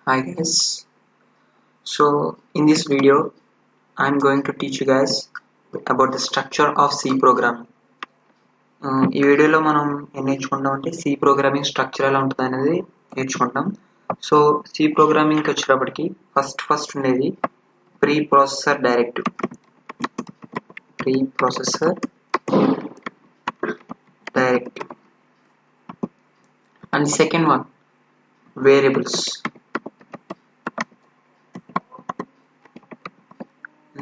Hi guys. So in this video I'm going to teach you guys about the structure of C programming. ఈ వీడియోలో మనం ఏం నేర్చుకుంటాం అంటే C ప్రోగ్రామింగ్ స్ట్రక్చర్ ఎలా ఉంటుంది అనేది నేర్చుకుంటాం. సో C ప్రోగ్రామింగ్కి వచ్చేటప్పటికి ఫస్ట్ ఉండేది pre processor directive. And the second one variables.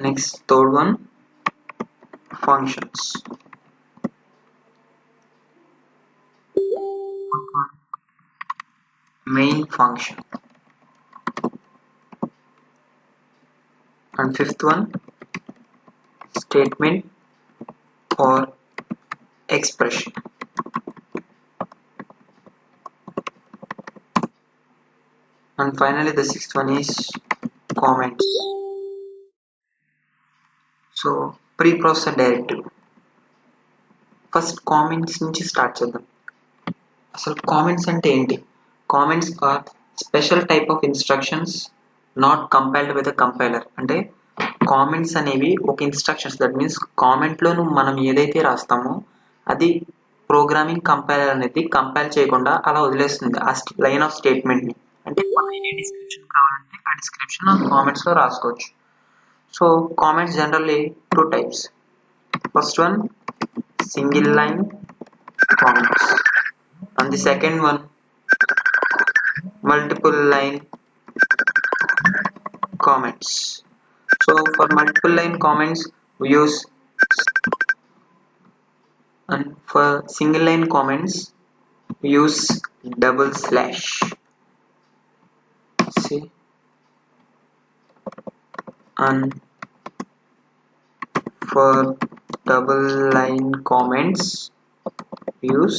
Next, third one functions. Main function. And fifth one statement or expression. And finally the sixth one is comments. So preprocessor directive. First comments నుంచి start చేద్దాం. అసలు comments అంటే ఏంటి? Comments are special type of instructions not compiled with compiler. అంటే comments అనేవి ఒక instructions, that means కామెంట్లో మనం ఏదైతే రాస్తామో అది ప్రోగ్రామింగ్ కంపైలర్ అనేది కంపైల్ చేయకుండా అలా వదిలేస్తుంది ఆ లైన్ ఆఫ్ స్టేట్మెంట్ని. అంటే మనం ఏ డిస్క్రిప్షన్ కావాలంటే ఆ డిస్క్రిప్షన్ కామెంట్స్లో రాసుకోవచ్చు. So comments generally two types. First one single line comments and the second one multiple line comments. So for multiple line comments we use, and for single line comments we use double slash. See, and for double line comments use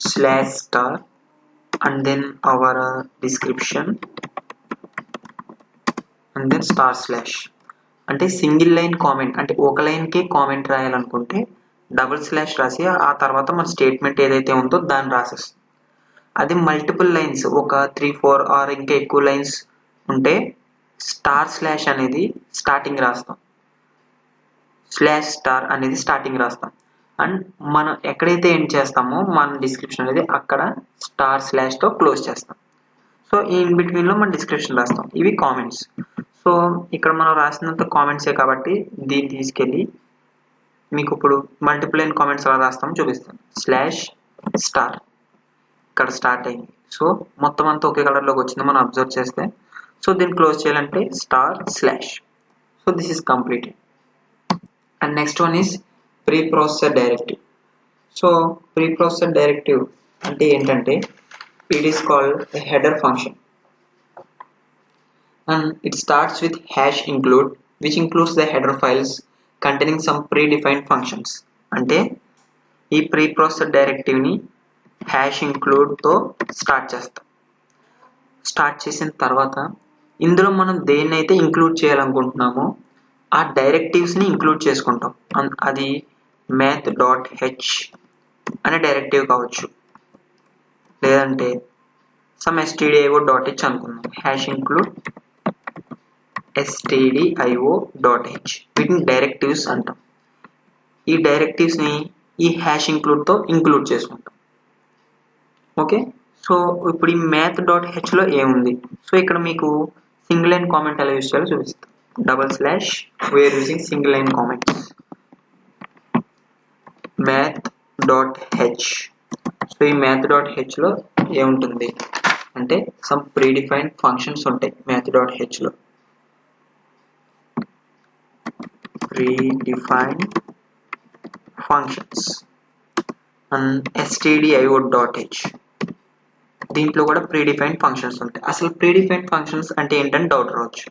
slash star and then our description and then star slash. అంటే single line comment అంటే ఒక లైన్కే comment రాయాలనుకుంటే double slash రాసి ఆ తర్వాత మన statement ఏదైతే ఉందో దాన్ని రాసేస్తాం. అది మల్టిపుల్ లైన్స్ ఒక 3-4 ఆర్ ఇంకా ఎక్కువ లైన్స్ ఉంటే స్టార్ స్లాష్ అనేది స్టార్టింగ్ రాస్తాం, స్లాష్ స్టార్ అనేది స్టార్టింగ్ రాస్తాం. అండ్ మనం ఎక్కడైతే ఎండ్ చేస్తామో మన డిస్క్రిప్షన్ అనేది అక్కడ స్టార్ స్లాష్తో క్లోజ్ చేస్తాం. సో ఈ ఇన్ బిట్వీన్లో మన డిస్క్రిప్షన్ రాస్తాం. ఇవి కామెంట్స్. సో ఇక్కడ మనం రాసినంత కామెంట్సే కాబట్టి దీన్ని తీసుకెళ్ళి మీకు ఇప్పుడు మల్టిపుల్ లైన్ కామెంట్స్ ఎలా రాస్తామో చూపిస్తాను. స్లాష్ స్టార్ ఇక్కడ స్టార్ట్ అయింది. సో మొత్తం అంతా ఒకే కలర్లోకి వచ్చింది మనం అబ్జర్వ్ చేస్తే. సో దీన్ని క్లోజ్ చేయాలంటే star slash. So this is completed. And next one is preprocessor directive. So preprocessor directive అంటే ఏంటంటే it is called a header function and it starts with hash include which includes the header files containing some predefined functions. అంటే ఈ preprocessor directive ని hash include తో start చేస్తాం. Start చేసిన తర్వాత ఇందులో మనం దేన్నైతే ఇంక్లూడ్ చేయాలనుకుంటున్నామో ఆ డైరెక్టివ్స్ ని ఇంక్లూడ్ చేసుకుంటాం. అది math.h అనే డైరెక్టివ్ కావచ్చు, లేదంటే సమ్ stdio.h అనుకుందాం. హ్యాష్ ఇంక్లూడ్ stdio.h వీటిని డైరెక్టివ్స్ అంటాం. ఈ డైరెక్టివ్స్ ని ఈ హ్యాష్ ఇంక్లూడ్ తో ఇంక్లూడ్ చేసుకుంటాం. ఓకే, సో ఇప్పుడు ఈ math.h లో ఏముంది? సో ఇక్కడ మీకు సింగిల్ లైన్ కామెంట్ ఎలా యూజ్ చేయాలో చూపిస్తాం. double slash we are using single line comments. math.h. So ఈ math.h లో ఏముంటుంది అంటే some predefined functions ఉంటాయి math.h లో. predefined functions and stdio.h దీంట్లో కూడా predefined functions ఉంటాయి. అసలు predefined functions అంటే ఏంటని డౌట్ రావచ్చు.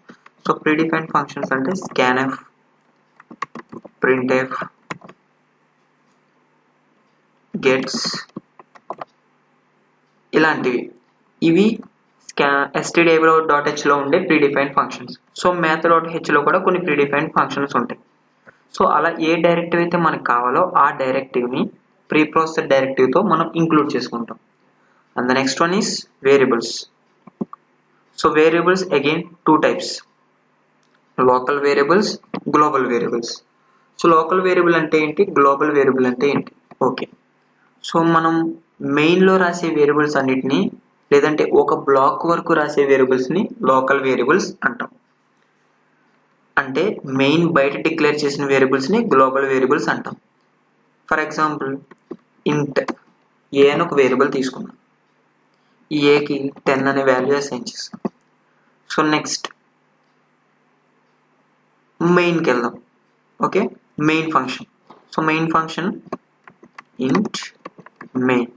సో predefined functions అంటే scanf, printf, gets ఇలాంటివి. ఇవి stdio.h లో ఉండే predefined functions. సో math.h లో కూడా కొన్ని predefined functions ఉంటాయి. సో అలా ఏ డైరెక్టివ్ అయితే మనకు కావాలో ఆ డైరెక్టివ్ని preprocessor డైరెక్టివ్తో మనం ఇంక్లూడ్ చేసుకుంటాం. And the next one is variables. So variables again two types, local variables, global variables. So local variable అంటే ఏంటి, గ్లోబల్ వేరియబుల్ అంటే ఏంటి? ఓకే, సో మనం మెయిన్లో రాసే వేరియబుల్స్ అన్నిటినీ లేదంటే ఒక బ్లాక్ వరకు రాసే వేరియబుల్స్ని లోకల్ వేరియబుల్స్ అంటాం. అంటే మెయిన్ బయట డిక్లేర్ చేసిన వేరియబుల్స్ని గ్లోబల్ వేరియబుల్స్ అంటాం. ఫర్ ఎగ్జాంపుల్ ఇంట్ ఏ అని ఒక వేరియబుల్ తీసుకున్నాం, ఈ ఏకి 10 అనే వాల్యూ అసైన్ చేస్తాం. సో నెక్స్ట్ మెయిన్కి వెళ్దాం. Okay, main function. So main function ఇంట్ మెయిన్.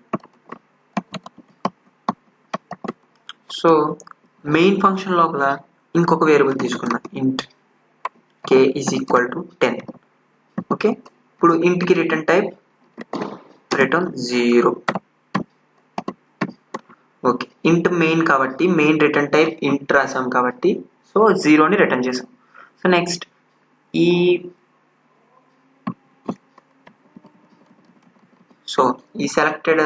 సో మెయిన్ ఫంక్షన్ లోపల ఇంకొక వేరియబుల్ తీసుకున్నాం, ఇంట్ k is equal to 10. Okay, ఇప్పుడు ఇంట్ కి రిటర్న్ టైప్ రిటర్న్ 0. ఓకే, ఇంట్ మెయిన్ కాబట్టి మెయిన్ రిటర్న్ టైప్ ఇంట్ రాసాం కాబట్టి సో 0ని రిటర్న్ చేసాం. సో నెక్స్ట్ ఈ సెలెక్టెడ్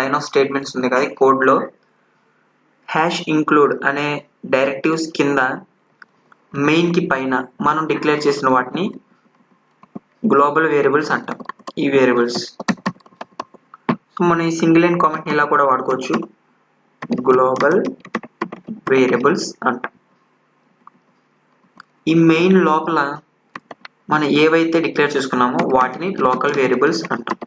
లైన్ ఆఫ్ స్టేట్మెంట్స్ ఉంది కదా కోడ్లో, హ్యాష్ ఇంక్లూడ్ అనే డైరెక్టివ్స్ కింద మెయిన్కి పైన మనం డిక్లేర్ చేసిన వాటిని గ్లోబల్ వేరియబుల్స్ అంటాం. ఈ వేరియబుల్స్ సో మనం ఈ సింగిల్ లైన్ కామెంట్ని ఇలా కూడా వాడుకోవచ్చు, గ్లోబల్ వేరియబుల్స్ అంటాం. ఈ మెయిన్ లోపల మనం ఏవైతే డిక్లేర్ చేసుకున్నామో వాటిని లోకల్ వేరియబుల్స్ అంటాం.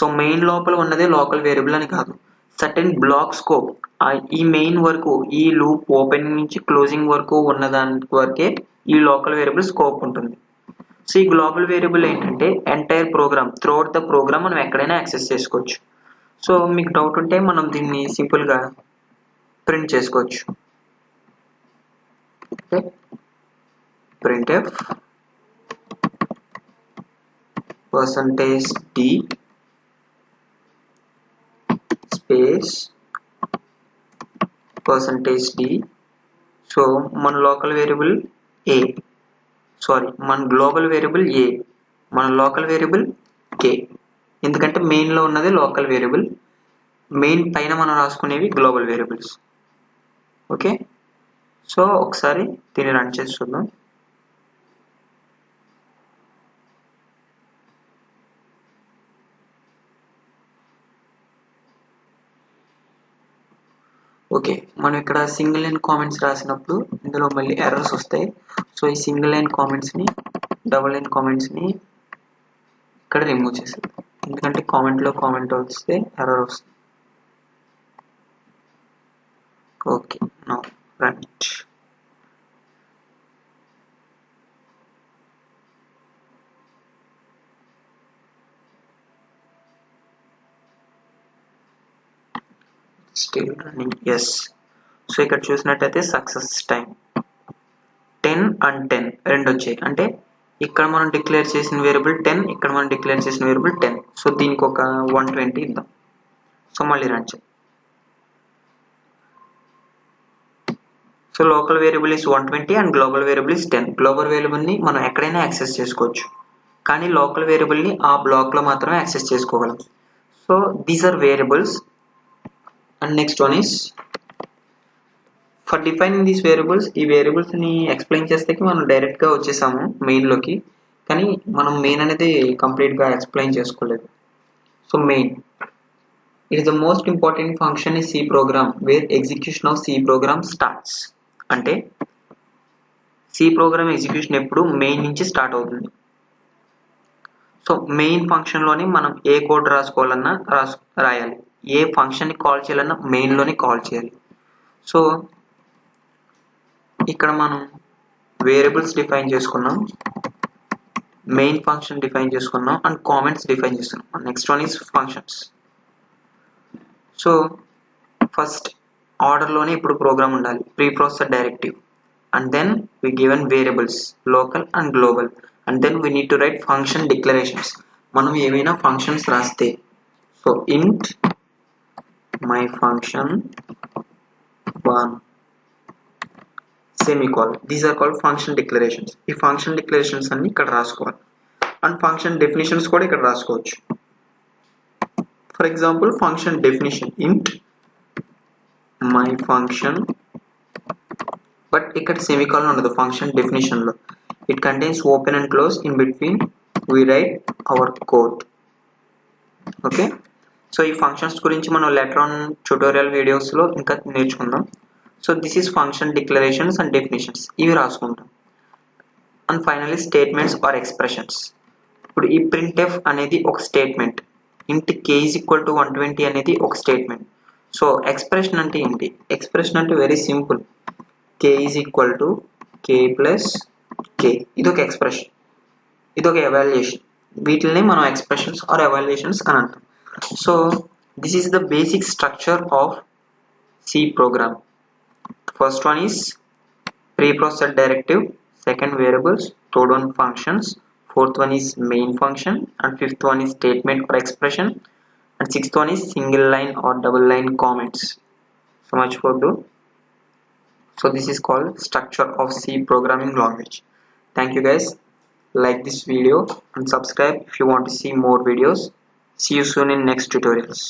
సో మెయిన్ లోపల ఉన్నదే లోకల్ వేరియబుల్ అని కాదు, సర్టెన్ బ్లాక్ స్కోప్ ఈ మెయిన్ వరకు, ఈ లూప్ ఓపెనింగ్ నుంచి క్లోజింగ్ వరకు ఉన్నదాని వరకే ఈ లోకల్ వేరియబుల్ స్కోప్ ఉంటుంది. సో ఈ గ్లోబల్ వేరియబుల్ ఏంటంటే entire program, throughout the program మనం ఎక్కడైనా యాక్సెస్ చేసుకోవచ్చు. సో మీకు డౌట్ ఉంటే మనం దీన్ని సింపుల్గా ప్రింట్ చేసుకోవచ్చు. Okay, printf %d space %d. So మన లోకల్ వేరియబుల్ a, సారీ మన గ్లోబల్ వేరియబుల్ a, మన లోకల్ వేరియబుల్ k. ఎందుకంటే మెయిన్లో ఉన్నది లోకల్ వేరియబుల్, మెయిన్ పైన మనం రాసుకునేవి గ్లోబల్ వేరియబుల్స్. ఓకే, సో ఒకసారి దీన్ని రన్ చేసి చూద్దాం. ఓకే, మనం ఇక్కడ సింగిల్ లైన్ కామెంట్స్ రాసినప్పుడు ఇందులో మళ్ళీ ఎర్రర్స్ వస్తాయి. సో ఈ సింగిల్ లైన్ కామెంట్స్ని, డబుల్ లైన్ కామెంట్స్ని ఇక్కడ రిమూవ్ చేసేది, ఎందుకంటే కామెంట్లో కామెంట్ వస్తే ఎర్రర్ వస్తుంది. Okay, now run it. Still running, yes. So ఇక్కడ చూసినట్టయితే సక్సెస్ టైం 10 and 10 రెండు వచ్చాయి. అంటే ఇక్కడ మనం డిక్లేర్ చేసిన వేరియబుల్ 10, ఇక్కడ మనం డిక్లేర్ చేసిన వేరియబుల్ 10. సో దీనికి ఒక 120 ఇద్దాం. సో మళ్ళీ రన్ చేద్దాం. So local variable is 120 and global variable is 10. Global వేరియబుల్ని మనం ఎక్కడైనా యాక్సెస్ చేసుకోవచ్చు, కానీ లోకల్ వేరియబుల్ని ఆ బ్లాక్లో మాత్రమే యాక్సెస్ చేసుకోగలం. So these are variables. And next one is for defining these variables. ఈ వేరియబుల్స్ని ఎక్స్ప్లెయిన్ చేస్తే మనం డైరెక్ట్గా వచ్చేసాము మెయిన్లోకి, కానీ మనం మెయిన్ అనేది కంప్లీట్గా ఎక్స్ప్లెయిన్ చేసుకోలేదు. So main it is the most important function in C program where execution of C program starts. అంటే C program ఎగ్జిక్యూషన్ ఎప్పుడు మెయిన్ నుంచి స్టార్ట్ అవుతుంది. సో మెయిన్ ఫంక్షన్లోని మనం ఏ కోడ్ రాసుకోవాలన్నా రాయాలి, ఏ ఫంక్షన్ని కాల్ చేయాలన్నా మెయిన్లోని కాల్ చేయాలి. సో ఇక్కడ మనం వేరియబుల్స్ డిఫైన్ చేసుకున్నాం, మెయిన్ ఫంక్షన్ డిఫైన్ చేసుకున్నాం అండ్ కామెంట్స్ డిఫైన్ చేస్తున్నాం. Next one is functions. So first ఆర్డర్లోనే ఇప్పుడు ప్రోగ్రామ్ ఉండాలి, preprocessor directive, and then we given variables local and global, and then we need to write function declarations. మనం ఏమైనా functions రాస్తే, so int my function 1 semicolon, these are called function declarations. ఈ function declarations అన్ని ఇక్కడ రాసుకోవాలి and function definitions కూడా ఇక్కడ రాసుకోవచ్చు. For example function definition int my function but ఇక్కడ సెమికాలన్ ఉండదు ఫంక్షన్ డెఫినేషన్ లో. It contains open and close in between we write our code. Okay, so ఈ ఫంక్షన్స్ గురించి మనం లెటర్ ఆన్ ట్యూటోరియల్ వీడియోస్ లో ఇంకా నేర్చుకుందాం. So this is function declarations and definitions, ఇవి రాసుకుంటాం. And finally statements or expressions. ఇప్పుడు ఈ printf అనేది ఒక statement, int k is equal to 120 అనేది ఒక స్టేట్మెంట్. సో ఎక్స్ప్రెషన్ అంటే ఏంటి? ఎక్స్ప్రెషన్ అంటే very simple, k is equal to k plus k, ఇది ఒక ఎక్స్ప్రెషన్, ఇది ఒక ఎవాల్యుయేషన్. వీటిని మనం ఎక్స్ప్రెషన్స్ ఆర్ ఎవాల్యుయేషన్స్ అని అంటాం. So this is the basic structure of C program. First one is preprocessed directive, second variables, third one functions, fourth one is main function, and fifth one is statement or expression, and sixth one is single line or double line comments. So much for do. So this is called structure of C programming language. Thank you guys. Like this video and subscribe if you want to see more videos. See you soon in next tutorials.